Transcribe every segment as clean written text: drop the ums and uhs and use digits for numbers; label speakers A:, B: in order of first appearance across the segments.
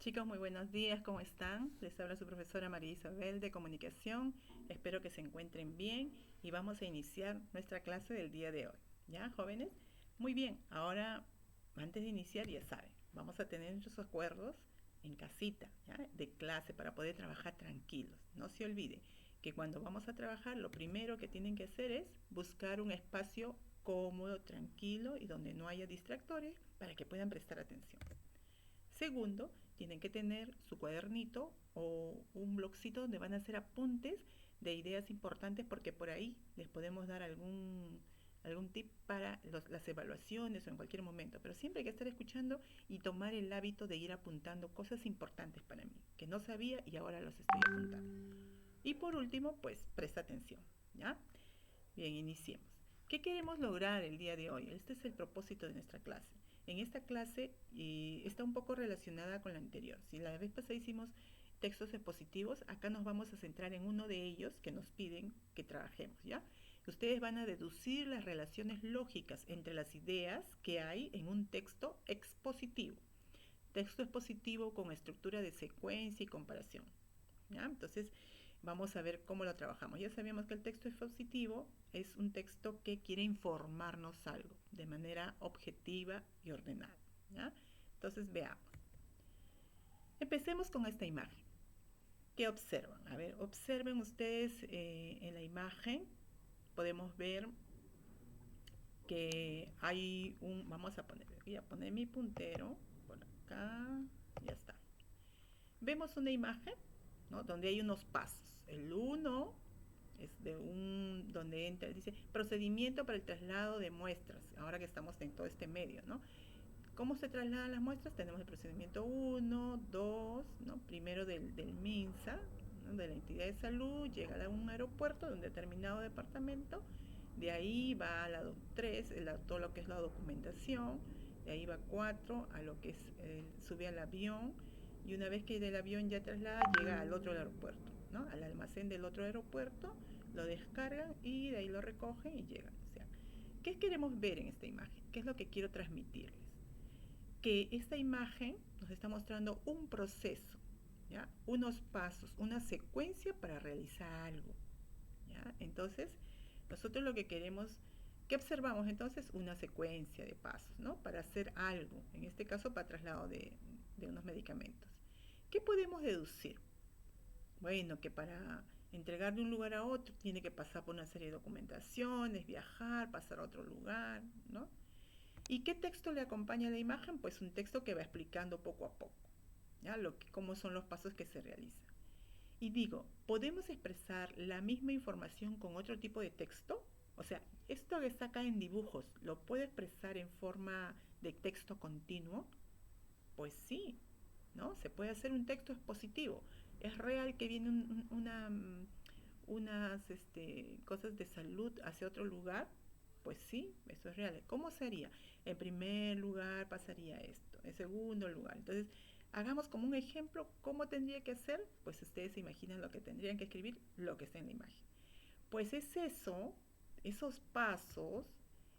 A: Chicos, muy buenos días, ¿cómo están? Les habla su profesora María Isabel de Comunicación. Espero que se encuentren bien y vamos a iniciar nuestra clase del día de hoy. ¿Ya, jóvenes? Muy bien, ahora, antes de iniciar, ya saben, vamos a tener nuestros acuerdos en casita, ¿ya? De clase para poder trabajar tranquilos. No se olviden que cuando vamos a trabajar, lo primero que tienen que hacer es buscar un espacio cómodo, tranquilo y donde no haya distractores para que puedan prestar atención. Segundo, tienen que tener su cuadernito o un blogcito donde van a hacer apuntes de ideas importantes porque por ahí les podemos dar algún tip para las evaluaciones o en cualquier momento. Pero siempre hay que estar escuchando y tomar el hábito de ir apuntando cosas importantes para mí, que no sabía y ahora los estoy apuntando. Y por último, pues presta atención, ¿ya? Bien, iniciemos. ¿Qué queremos lograr el día de hoy? Este es el propósito de nuestra clase. En esta clase está un poco relacionada con la anterior. Si la vez pasada hicimos textos expositivos, acá nos vamos a centrar en uno de ellos que nos piden que trabajemos, ¿ya? Ustedes van a deducir las relaciones lógicas entre las ideas que hay en un texto expositivo. Texto expositivo con estructura de secuencia y comparación, ¿ya? Entonces, vamos a ver cómo lo trabajamos. Ya sabíamos que el texto expositivo es un texto que quiere informarnos algo de manera objetiva y ordenada, ¿ya? Entonces, veamos. Empecemos con esta imagen. ¿Qué observan? A ver, observen ustedes en la imagen. Podemos ver que hay voy a poner mi puntero por acá, ya está. Vemos una imagen, ¿no? Donde hay unos pasos. El uno es donde entra, dice procedimiento para el traslado de muestras, ahora que estamos en todo este medio, ¿no? ¿Cómo se trasladan las muestras? Tenemos el procedimiento uno, 2, ¿no? Primero del MINSA, ¿no? De la entidad de salud, llega a un aeropuerto de un determinado departamento, de ahí va a la 3, todo lo que es la documentación, de ahí va 4 a lo que es, sube al avión, y una vez que del avión ya traslada, llega al otro aeropuerto, ¿no? Al almacén del otro aeropuerto, lo descargan y de ahí lo recogen y llegan. O sea, ¿qué queremos ver en esta imagen? ¿Qué es lo que quiero transmitirles? Que esta imagen nos está mostrando un proceso, ¿ya? Unos pasos, una secuencia para realizar algo, ¿ya? Entonces, nosotros lo que queremos, ¿qué observamos entonces? Una secuencia de pasos, ¿no? Para hacer algo, en este caso para traslado de unos medicamentos. ¿Qué podemos deducir? Bueno, que para entregar de un lugar a otro tiene que pasar por una serie de documentaciones, viajar, pasar a otro lugar, ¿no? ¿Y qué texto le acompaña a la imagen? Pues un texto que va explicando poco a poco, ¿ya? Cómo son los pasos que se realizan. Y digo, ¿podemos expresar la misma información con otro tipo de texto? O sea, esto que está acá en dibujos, ¿lo puedo expresar en forma de texto continuo? Pues sí, ¿no? Se puede hacer un texto expositivo. Es real que viene unas cosas de salud hacia otro lugar. Pues sí, eso es real. ¿Cómo sería? En primer lugar pasaría esto, en segundo lugar. Entonces, hagamos como un ejemplo cómo tendría que hacer, pues ustedes se imaginan lo que tendrían que escribir, lo que está en la imagen. Pues es eso, esos pasos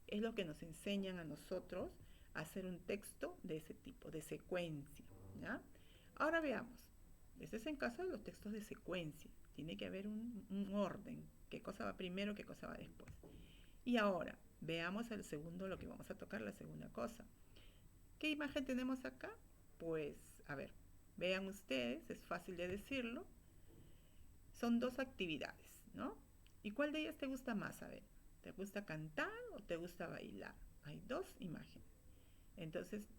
A: es lo que nos enseñan a nosotros a hacer un texto de ese tipo, de secuencia, ¿ya? Ahora veamos, este es en caso de los textos de secuencia, tiene que haber un orden, qué cosa va primero, qué cosa va después. Y ahora, veamos el segundo, lo que vamos a tocar, la segunda cosa. ¿Qué imagen tenemos acá? Pues, a ver, vean ustedes, es fácil de decirlo, son dos actividades, ¿no? ¿Y cuál de ellas te gusta más? A ver, ¿te gusta cantar o te gusta bailar? Hay dos imágenes. Entonces,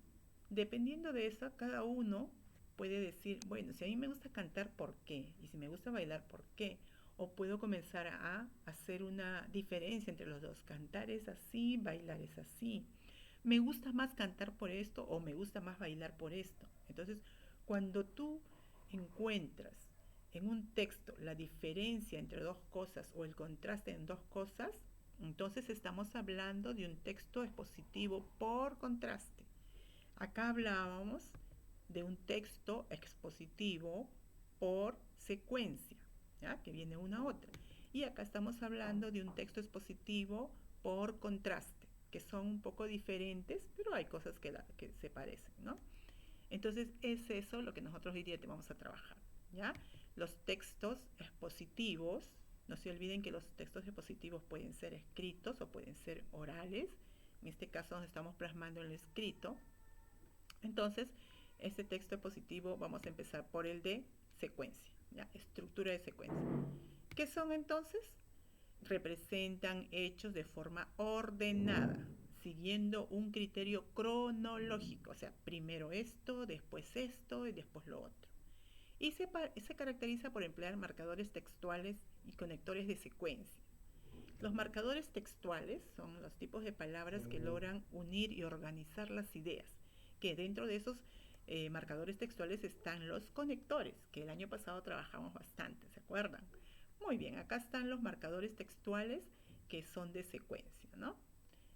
A: dependiendo de eso, cada uno puede decir, bueno, si a mí me gusta cantar, ¿por qué? Y si me gusta bailar, ¿por qué? O puedo comenzar a hacer una diferencia entre los dos. Cantar es así, bailar es así. Me gusta más cantar por esto o me gusta más bailar por esto. Entonces, cuando tú encuentras en un texto la diferencia entre dos cosas o el contraste en dos cosas, entonces estamos hablando de un texto expositivo por contraste. Acá hablábamos de un texto expositivo por secuencia, ¿ya? Que viene una a otra. Y acá estamos hablando de un texto expositivo por contraste, que son un poco diferentes, pero hay cosas que se parecen, ¿no? Entonces es eso lo que nosotros hoy día te vamos a trabajar, ¿ya? Los textos expositivos, no se olviden que los textos expositivos pueden ser escritos o pueden ser orales. En este caso nos estamos plasmando en el escrito. Entonces, este texto expositivo vamos a empezar por el de secuencia, ¿ya? Estructura de secuencia. ¿Qué son entonces? Representan hechos de forma ordenada, siguiendo un criterio cronológico, o sea, primero esto, después esto y después lo otro. Y se caracteriza por emplear marcadores textuales y conectores de secuencia. Los marcadores textuales son los tipos de palabras que logran unir y organizar las ideas, que dentro de esos marcadores textuales están los conectores, que el año pasado trabajamos bastante, ¿se acuerdan? Muy bien, acá están los marcadores textuales que son de secuencia, ¿no?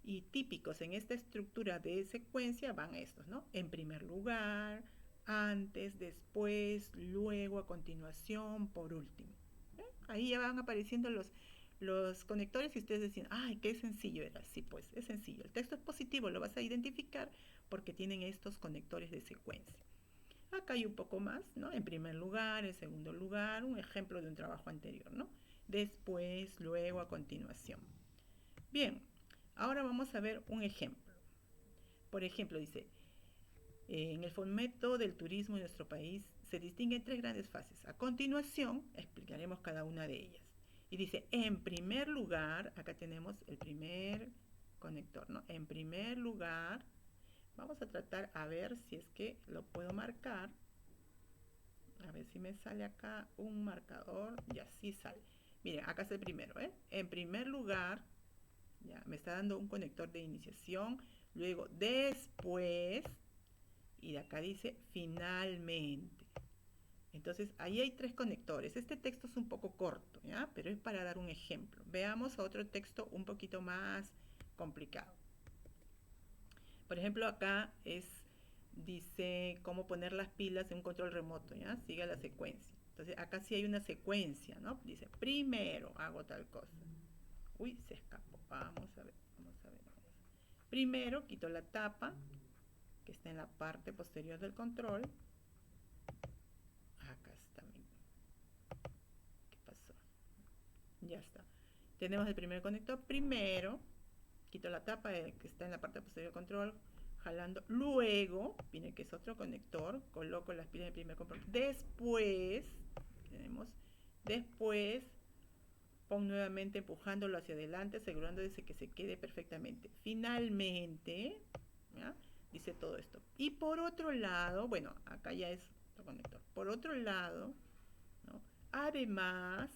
A: Y típicos en esta estructura de secuencia van estos, ¿no? En primer lugar, antes, después, luego, a continuación, por último. Ahí ya van apareciendo los conectores y ustedes decían, ay, qué sencillo era. Sí, pues es sencillo. El texto expositivo lo vas a identificar porque tienen estos conectores de secuencia. Acá hay un poco más, ¿no? En primer lugar, en segundo lugar, un ejemplo de un trabajo anterior, ¿no? Después, luego, a continuación. Bien, ahora vamos a ver un ejemplo. Por ejemplo, dice, en el fomento del turismo en nuestro país se distinguen tres grandes fases. A continuación, explicaremos cada una de ellas. Y dice, en primer lugar, acá tenemos el primer conector, ¿no? En primer lugar, vamos a tratar a ver si es que lo puedo marcar. A ver si me sale acá un marcador. Ya, sí sale. Miren, acá está el primero, ¿eh? En primer lugar, ya, me está dando un conector de iniciación. Luego, después, y de acá dice finalmente. Entonces, ahí hay tres conectores. Este texto es un poco corto, ¿ya? Pero es para dar un ejemplo. Veamos otro texto un poquito más complicado. Por ejemplo, acá dice cómo poner las pilas en un control remoto, ¿ya? Sigue la secuencia. Entonces, acá sí hay una secuencia, ¿no? Dice, primero hago tal cosa. Uy, se escapó. Vamos a ver, vamos a ver. Primero quito la tapa, que está en la parte posterior del control. Acá está. ¿Qué pasó? Ya está. Tenemos el primer conector. Primero, quito la tapa que está en la parte posterior del control, jalando. Luego, viene que es otro conector, coloco las pilas del primer control. Después, pongo nuevamente empujándolo hacia adelante, asegurándose que se quede perfectamente. Finalmente, ¿ya? Dice todo esto. Y por otro lado, bueno, acá ya es otro conector. Por otro lado, ¿no? Además,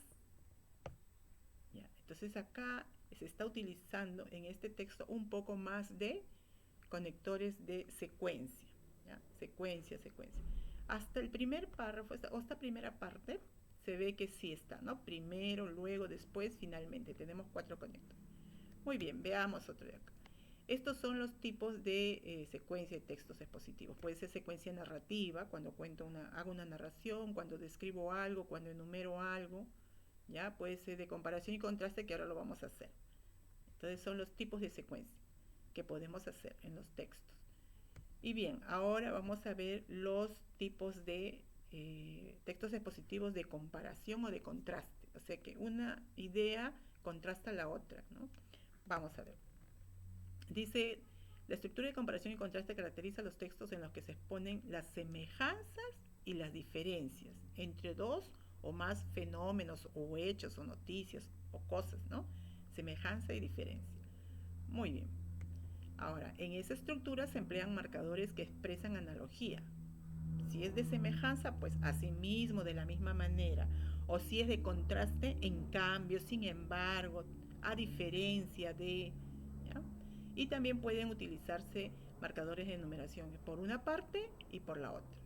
A: ¿ya? Entonces acá se está utilizando en este texto un poco más de conectores de secuencia, ¿ya? Secuencia. Hasta el primer párrafo, esta primera parte, se ve que sí está, ¿no? Primero, luego, después, finalmente. Tenemos 4 conectores. Muy bien, veamos otro de acá. Estos son los tipos de secuencia de textos expositivos. Puede ser secuencia narrativa, cuando hago una narración, cuando describo algo, cuando enumero algo. ¿Ya? Puede ser de comparación y contraste, que ahora lo vamos a hacer. Entonces son los tipos de secuencia que podemos hacer en los textos. Y bien, ahora vamos a ver los tipos de textos expositivos de comparación o de contraste. O sea que una idea contrasta a la otra, ¿no? Vamos a ver. Dice, la estructura de comparación y contraste caracteriza los textos en los que se exponen las semejanzas y las diferencias entre dos o más fenómenos o hechos o noticias o cosas, ¿no? Semejanza y diferencia. Muy bien. Ahora, en esa estructura se emplean marcadores que expresan analogía. Si es de semejanza, pues asimismo, de la misma manera. O si es de contraste, en cambio, sin embargo, a diferencia de, ¿ya? Y también pueden utilizarse marcadores de numeración por una parte y por la otra.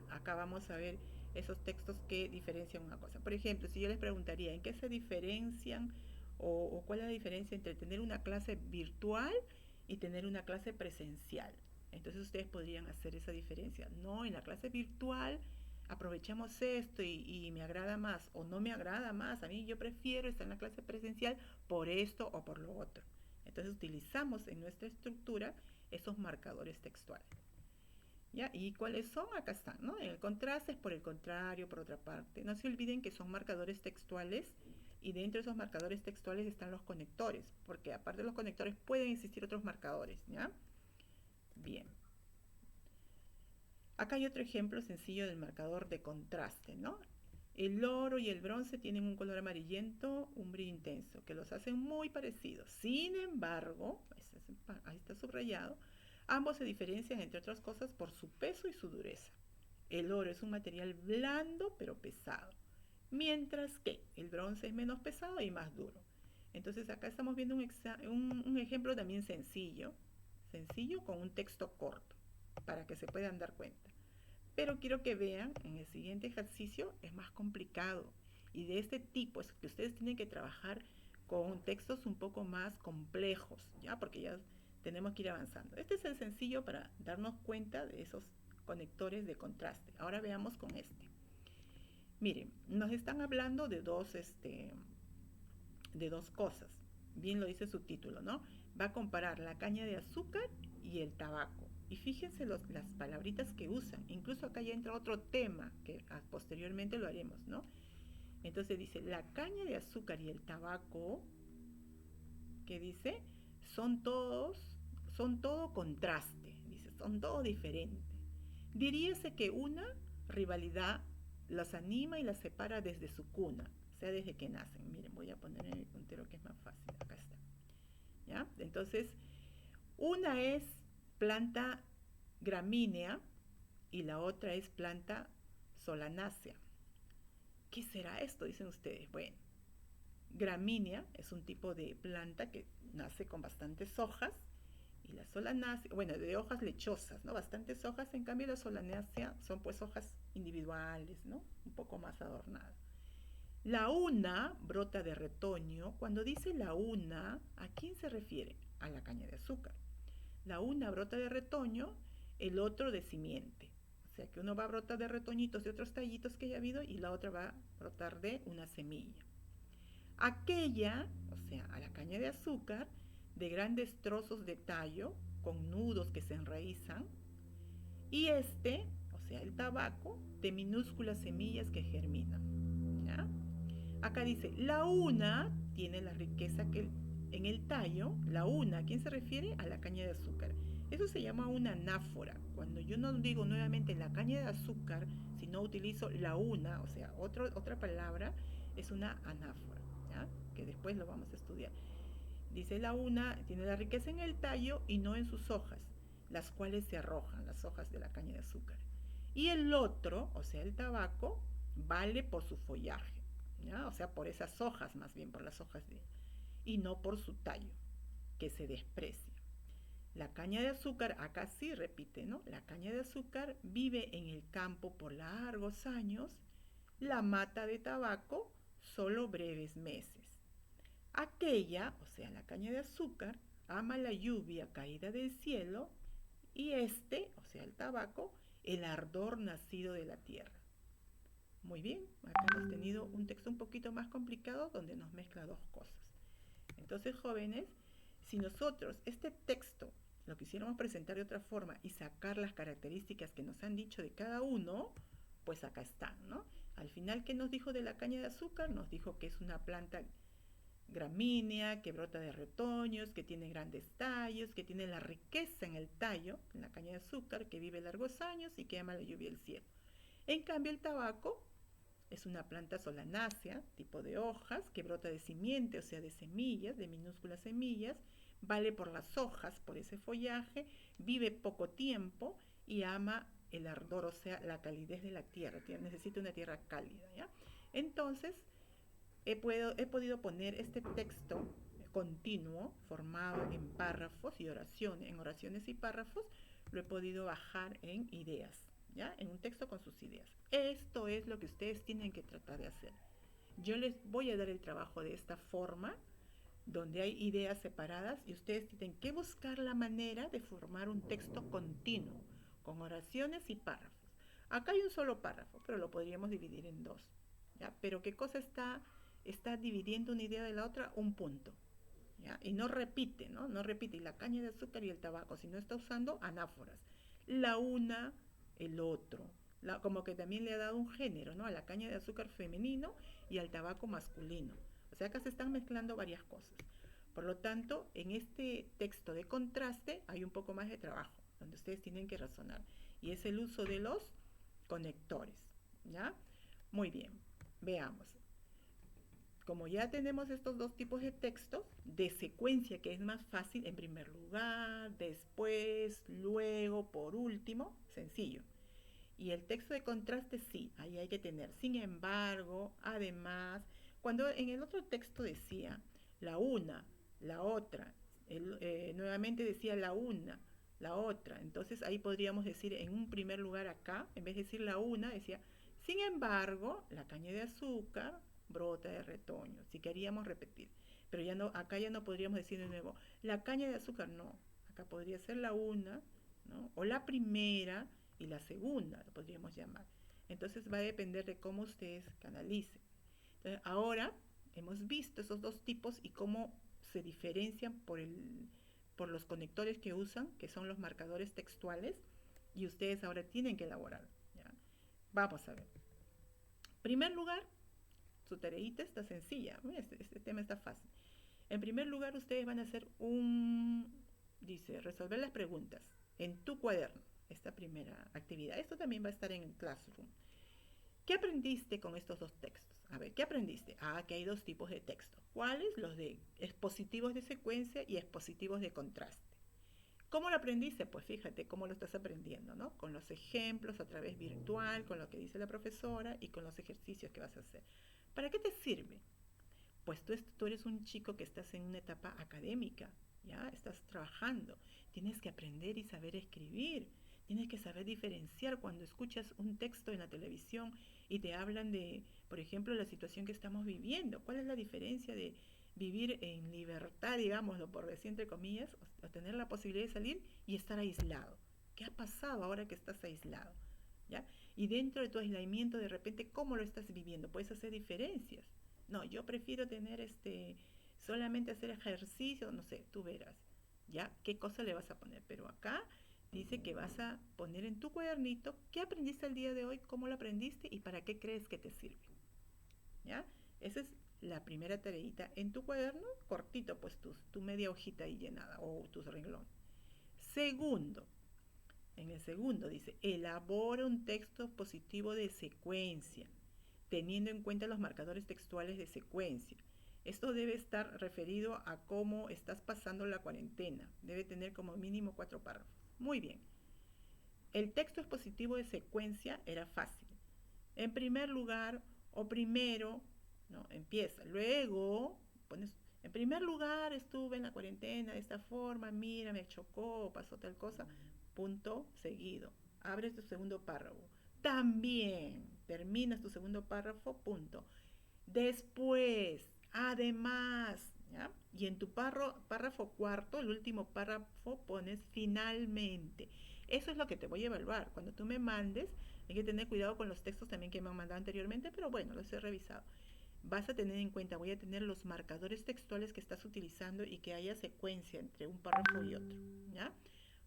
A: Acá vamos a ver esos textos que diferencian una cosa. Por ejemplo, si yo les preguntaría en qué se diferencian o cuál es la diferencia entre tener una clase virtual y tener una clase presencial. Entonces ustedes podrían hacer esa diferencia. No, en la clase virtual aprovechamos esto y me agrada más o no me agrada más. A mí yo prefiero estar en la clase presencial por esto o por lo otro. Entonces utilizamos en nuestra estructura esos marcadores textuales. ¿Ya? ¿Y cuáles son? Acá están, ¿no? El contraste es por el contrario, por otra parte. No se olviden que son marcadores textuales y dentro de esos marcadores textuales están los conectores, porque aparte de los conectores pueden existir otros marcadores, ¿ya? Bien. Acá hay otro ejemplo sencillo del marcador de contraste, ¿no? El oro y el bronce tienen un color amarillento, un brillo intenso, que los hacen muy parecidos. Sin embargo, ahí está subrayado, ambos se diferencian, entre otras cosas, por su peso y su dureza. El oro es un material blando pero pesado, mientras que el bronce es menos pesado y más duro. Entonces acá estamos viendo un ejemplo también sencillo con un texto corto, para que se puedan dar cuenta. Pero quiero que vean, en el siguiente ejercicio es más complicado. Y de este tipo es que ustedes tienen que trabajar con textos un poco más complejos, ¿ya? Porque ya tenemos que ir avanzando. Este es el sencillo para darnos cuenta de esos conectores de contraste. Ahora veamos con este. Miren, nos están hablando de dos cosas. Bien lo dice su título, ¿no? Va a comparar la caña de azúcar y el tabaco. Y fíjense las palabritas que usan. Incluso acá ya entra otro tema que posteriormente lo haremos, ¿no? Entonces dice, la caña de azúcar y el tabaco, ¿qué dice? Son todos, son todo contraste, dice, son todo diferente. Diríase que una rivalidad las anima y las separa desde su cuna, o sea, desde que nacen. Miren, voy a poner en el puntero que es más fácil, acá está. ¿Ya? Entonces, una es planta gramínea y la otra es planta solanácea. ¿Qué será esto? Dicen ustedes. Bueno, gramínea es un tipo de planta que nace con bastantes hojas y la solanácea, bueno, de hojas lechosas, ¿no? Bastantes hojas, en cambio la solanácea son pues hojas individuales, ¿no? Un poco más adornadas. La una brota de retoño. Cuando dice la una, ¿a quién se refiere? A la caña de azúcar. La una brota de retoño, el otro de simiente. O sea que uno va a brotar de retoñitos de otros tallitos que haya habido y la otra va a brotar de una semilla. Aquella, o sea, a la caña de azúcar, de grandes trozos de tallo con nudos que se enraizan. Y este, o sea, el tabaco, de minúsculas semillas que germinan. ¿Ya? Acá dice, la una tiene la riqueza que en el tallo, la una, ¿a quién se refiere? A la caña de azúcar. Eso se llama una anáfora. Cuando yo no digo nuevamente la caña de azúcar, sino utilizo la una, o sea, otra palabra, es una anáfora, ¿ya? Que después lo vamos a estudiar. Dice la una, tiene la riqueza en el tallo y no en sus hojas, las cuales se arrojan, las hojas de la caña de azúcar. Y el otro, o sea, el tabaco, vale por su follaje, ¿ya? O sea, por esas hojas, más bien por las hojas de, y no por su tallo, que se desprecia. La caña de azúcar, acá sí repite, ¿no? La caña de azúcar vive en el campo por largos años, la mata de tabaco solo breves meses. Aquella, o sea, la caña de azúcar, ama la lluvia caída del cielo y este, o sea, el tabaco, el ardor nacido de la tierra. Muy bien, acá hemos tenido un texto un poquito más complicado donde nos mezcla dos cosas. Entonces, jóvenes, si nosotros este texto lo quisiéramos presentar de otra forma y sacar las características que nos han dicho de cada uno, pues acá están, ¿no? Al final, ¿qué nos dijo de la caña de azúcar? Nos dijo que es una planta gramínea, que brota de retoños, que tiene grandes tallos, que tiene la riqueza en el tallo, en la caña de azúcar, que vive largos años y que ama la lluvia del cielo. En cambio, el tabaco es una planta solanácea, tipo de hojas, que brota de simiente, o sea, de semillas, de minúsculas semillas, vale por las hojas, por ese follaje, vive poco tiempo y ama el ardor, o sea, la calidez de la tierra, necesita una tierra cálida, ¿ya? Entonces, he podido poner este texto continuo, formado en párrafos y oraciones, en oraciones y párrafos, lo he podido bajar en ideas, ¿ya? En un texto con sus ideas. Esto es lo que ustedes tienen que tratar de hacer. Yo les voy a dar el trabajo de esta forma, donde hay ideas separadas y ustedes tienen que buscar la manera de formar un texto continuo, con oraciones y párrafos. Acá hay un solo párrafo, pero lo podríamos dividir en dos, ¿ya? Pero ¿qué cosa está dividiendo una idea de la otra? Un punto, ¿ya? Y no repite, ¿no? No repite, y la caña de azúcar y el tabaco, sino está usando anáforas. la una, el otro. Como que también le ha dado un género, ¿no? A la caña de azúcar femenino y al tabaco masculino. O sea, acá se están mezclando varias cosas. Por lo tanto, en este texto de contraste hay un poco más de trabajo, donde ustedes tienen que razonar. Y es el uso de los conectores, ¿ya? Muy bien, veamos. Como ya tenemos estos dos tipos de textos, de secuencia, que es más fácil, en primer lugar, después, luego, por último, sencillo. Y el texto de contraste sí, ahí hay que tener. Sin embargo, además, cuando en el otro texto decía la una, la otra, nuevamente decía la una, la otra, entonces ahí podríamos decir en un primer lugar acá, en vez de decir la una, decía, sin embargo, la caña de azúcar brota de retoño, si queríamos repetir. Pero ya no, acá ya no podríamos decir de nuevo, la caña de azúcar no, acá podría ser la una, ¿no? O la primera, y la segunda, lo podríamos llamar. Entonces va a depender de cómo ustedes canalicen. Entonces, ahora hemos visto esos dos tipos y cómo se diferencian por los conectores que usan, que son los marcadores textuales, y ustedes ahora tienen que elaborar. ¿Ya? Vamos a ver. En primer lugar, su tareita está sencilla. Este tema está fácil. En primer lugar, ustedes van a hacer dice, resolver las preguntas en tu cuaderno, esta primera actividad. Esto también va a estar en el Classroom. ¿Qué aprendiste con estos dos textos? A ver, ¿qué aprendiste? Ah, que hay dos tipos de texto. ¿Cuáles? Los de expositivos de secuencia y expositivos de contraste. ¿Cómo lo aprendiste? Pues fíjate cómo lo estás aprendiendo, ¿no? Con los ejemplos a través virtual, con lo que dice la profesora y con los ejercicios que vas a hacer. ¿Para qué te sirve? Pues tú eres un chico que estás en una etapa académica, ¿ya? Estás trabajando, tienes que aprender y saber escribir, tienes que saber diferenciar cuando escuchas un texto en la televisión y te hablan de, por ejemplo, la situación que estamos viviendo. ¿Cuál es la diferencia de vivir en libertad, digámoslo, por decir entre comillas, o tener la posibilidad de salir y estar aislado? ¿Qué ha pasado ahora que estás aislado? ¿Ya? Y dentro de tu aislamiento, de repente, ¿cómo lo estás viviendo? Puedes hacer diferencias. No, yo prefiero tener solamente hacer ejercicio, no sé, tú verás, ¿ya? ¿Qué cosa le vas a poner? Pero acá dice que vas a poner en tu cuadernito qué aprendiste el día de hoy, cómo lo aprendiste y para qué crees que te sirve, ¿ya? Esa es la primera tareita en tu cuaderno, cortito, pues tu media hojita ahí llenada o tus renglón. Segundo, en el segundo dice, elabora un texto positivo de secuencia, teniendo en cuenta los marcadores textuales de secuencia. Esto debe estar referido a cómo estás pasando la cuarentena. Debe tener como mínimo 4 párrafos. Muy bien. El texto expositivo de secuencia era fácil. En primer lugar, o primero, ¿no? Empieza. Luego, pones, en primer lugar, estuve en la cuarentena de esta forma, mira, me chocó, pasó tal cosa, punto seguido. Abres tu segundo párrafo. También terminas tu segundo párrafo, punto. Después, además, ¿ya? Y en tu párrafo cuarto, el último párrafo, pones finalmente. Eso es lo que te voy a evaluar. Cuando tú me mandes, hay que tener cuidado con los textos también que me han mandado anteriormente, pero bueno, los he revisado. Vas a tener en cuenta, voy a tener los marcadores textuales que estás utilizando y que haya secuencia entre un párrafo y otro, ¿ya?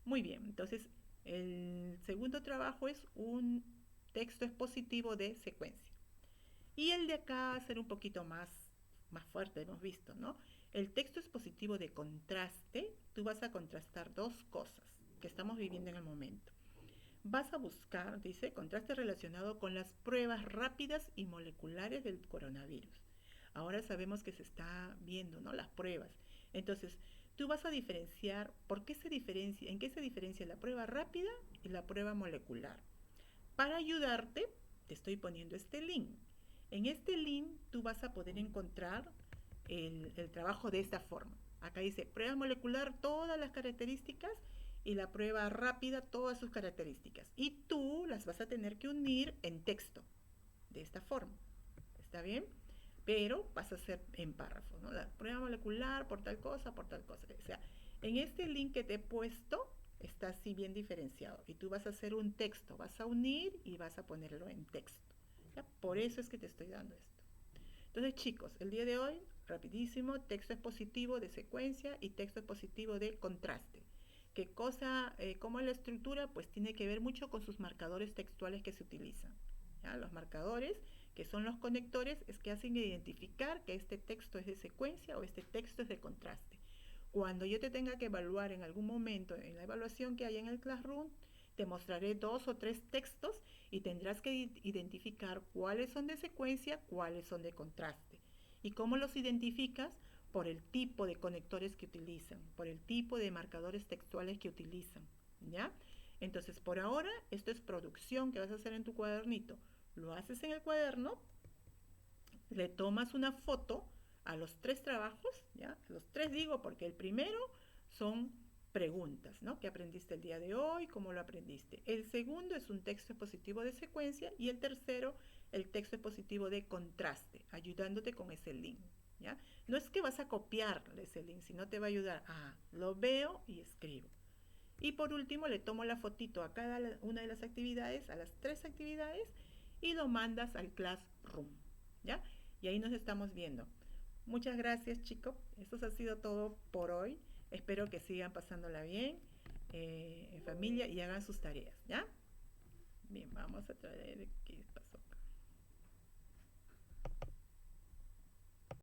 A: Muy bien, entonces el segundo trabajo es un texto expositivo de secuencia. Y el de acá va a ser un poquito más fuerte, hemos visto, ¿no? El texto expositivo de contraste, tú vas a contrastar dos cosas que estamos viviendo en el momento. Vas a buscar, dice, contraste relacionado con las pruebas rápidas y moleculares del coronavirus. Ahora sabemos que se está viendo, ¿no? Las pruebas. Entonces, tú vas a diferenciar, ¿en qué se diferencia la prueba rápida y la prueba molecular? Para ayudarte, te estoy poniendo este link. En este link tú vas a poder encontrar el trabajo de esta forma. Acá dice prueba molecular, todas las características y la prueba rápida, todas sus características. Y tú las vas a tener que unir en texto, de esta forma. ¿Está bien? Pero vas a hacer en párrafos, ¿no? La prueba molecular por tal cosa, por tal cosa. O sea, en este link que te he puesto, está así bien diferenciado. Y tú vas a hacer un texto, vas a unir y vas a ponerlo en texto. ¿Ya? Por eso es que te estoy dando esto. Entonces, chicos, el día de hoy, rapidísimo, texto expositivo de secuencia y texto expositivo de contraste. ¿Qué cosa, cómo es la estructura? Pues tiene que ver mucho con sus marcadores textuales que se utilizan. ¿Ya? Los marcadores, que son los conectores, es que hacen identificar que este texto es de secuencia o este texto es de contraste. Cuando yo te tenga que evaluar en algún momento en la evaluación que hay en el Classroom, te mostraré 2 o 3 textos y tendrás que identificar cuáles son de secuencia, cuáles son de contraste. ¿Y cómo los identificas? Por el tipo de conectores que utilizan, por el tipo de marcadores textuales que utilizan, ¿ya? Entonces, por ahora, esto es producción que vas a hacer en tu cuadernito. Lo haces en el cuaderno, le tomas una foto a los 3 trabajos, ¿ya? Los 3 digo porque el primero son preguntas, ¿no? ¿Qué aprendiste el día de hoy? ¿Cómo lo aprendiste? El segundo es un texto expositivo de secuencia y el tercero, el texto expositivo de contraste, ayudándote con ese link, ¿ya? No es que vas a copiar ese link, sino te va a ayudar a, lo veo y escribo. Y por último, le tomo la fotito a cada una de las actividades, a las 3 actividades, y lo mandas al Classroom, ¿ya? Y ahí nos estamos viendo. Muchas gracias, chicos. Eso ha sido todo por hoy. Espero que sigan pasándola bien en familia y hagan sus tareas, ¿ya? Bien, vamos a traer qué pasó.